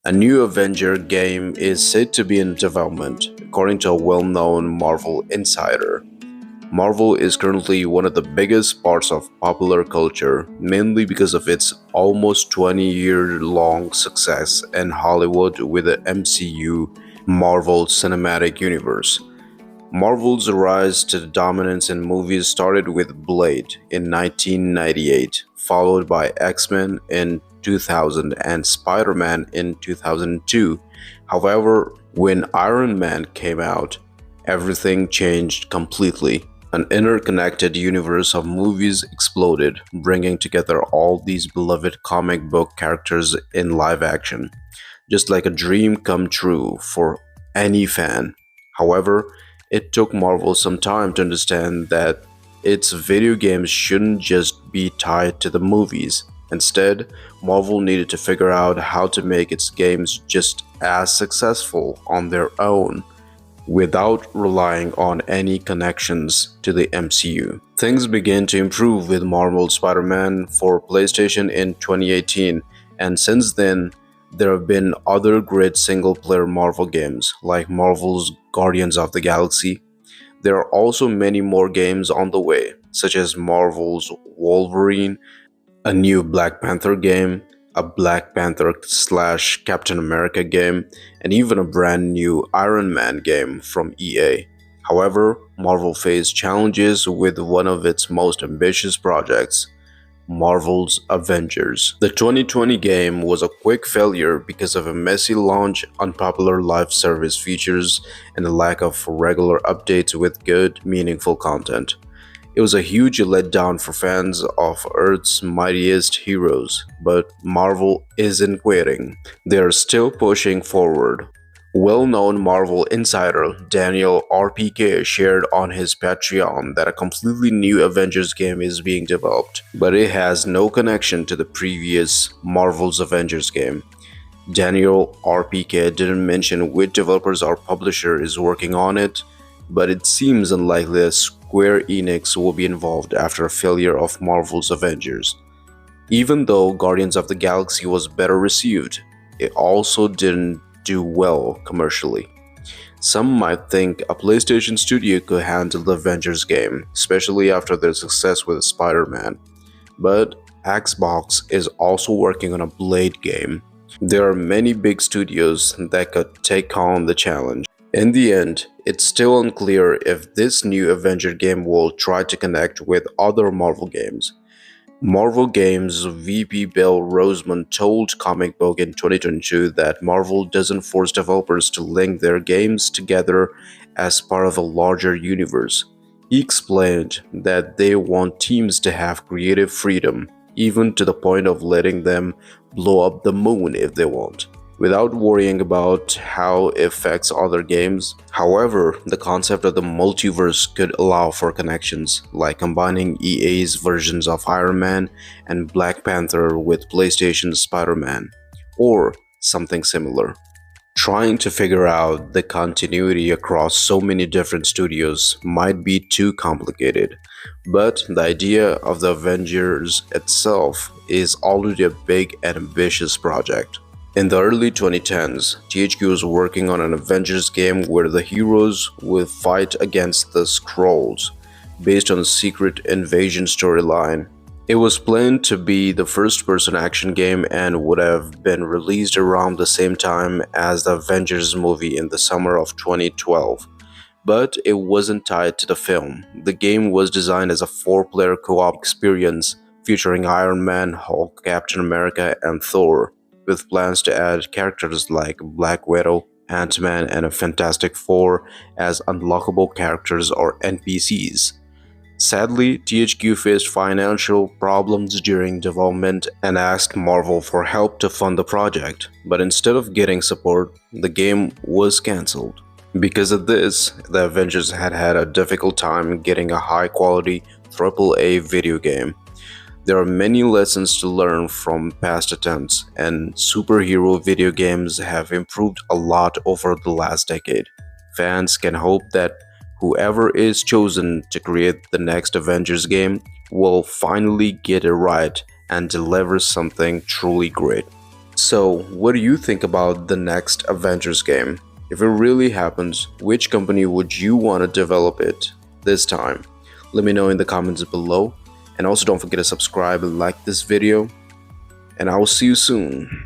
A new Avenger game is said to be in development, according to a well known Marvel insider. Marvel is currently one of the biggest parts of popular culture, mainly because of its almost 20-year-long success in Hollywood with the MCU, Marvel Cinematic Universe. Marvel's rise to dominance in movies started with Blade in 1998, followed by X-Men in 2000 and Spider-Man in 2002. However, when Iron Man came out, everything changed completely. An interconnected universe of movies exploded, bringing together all these beloved comic book characters in live action, just like a dream come true for any fan. However, it took Marvel some time to understand that its video games shouldn't just be tied to the movies. Instead, Marvel needed to figure out how to make its games just as successful on their own without relying on any connections to the MCU. Things began to improve with Marvel's Spider-Man for PlayStation in 2018, and since then, there have been other great single-player Marvel games, like Marvel's Guardians of the Galaxy. There are also many more games on the way, such as Marvel's Wolverine, a new Black Panther game, a Black Panther slash Captain America game, and even a brand new Iron Man game from EA. However, Marvel faced challenges with one of its most ambitious projects, Marvel's Avengers. The 2020 game was a quick failure because of a messy launch, unpopular live service features, and a lack of regular updates with good, meaningful content. It was a huge letdown for fans of Earth's mightiest heroes, but Marvel isn't quitting. They are still pushing forward. Well-known Marvel insider Daniel RPK shared on his Patreon that a completely new Avengers game is being developed, but it has no connection to the previous Marvel's Avengers game. Daniel RPK didn't mention which developers or publisher is working on it, but it seems unlikely that Square Enix will be involved after a failure of Marvel's Avengers. Even though Guardians of the Galaxy was better received, it also didn't do well commercially. Some might think a PlayStation studio could handle the Avengers game, especially after their success with Spider-Man. But Xbox is also working on a Blade game. There are many big studios that could take on the challenge. In the end, it's still unclear if this new Avenger game will try to connect with other Marvel games. Marvel Games VP Bill Roseman told Comic Book in 2022 that Marvel doesn't force developers to link their games together as part of a larger universe. He explained that they want teams to have creative freedom, even to the point of letting them blow up the moon if they want, without worrying about how it affects other games. However, the concept of the multiverse could allow for connections, like combining EA's versions of Iron Man and Black Panther with PlayStation's Spider-Man, or something similar. Trying to figure out the continuity across so many different studios might be too complicated, but the idea of the Avengers itself is already a big and ambitious project. In the early 2010s, THQ was working on an Avengers game where the heroes would fight against the Skrulls, based on a secret invasion storyline. It was planned to be the first-person action game and would have been released around the same time as the Avengers movie in the summer of 2012. But it wasn't tied to the film. The game was designed as a four-player co-op experience featuring Iron Man, Hulk, Captain America, and Thor, with plans to add characters like Black Widow, Ant-Man, and a Fantastic Four as unlockable characters or NPCs. Sadly, THQ faced financial problems during development and asked Marvel for help to fund the project, but instead of getting support, the game was cancelled. Because of this, the Avengers had had a difficult time getting a high-quality AAA video game. There are many lessons to learn from past attempts, and superhero video games have improved a lot over the last decade. Fans can hope that whoever is chosen to create the next Avengers game will finally get it right and deliver something truly great. So, what do you think about the next Avengers game? If it really happens, which company would you want to develop it this time? Let me know in the comments below. And also don't forget to subscribe and like this video. And I will see you soon.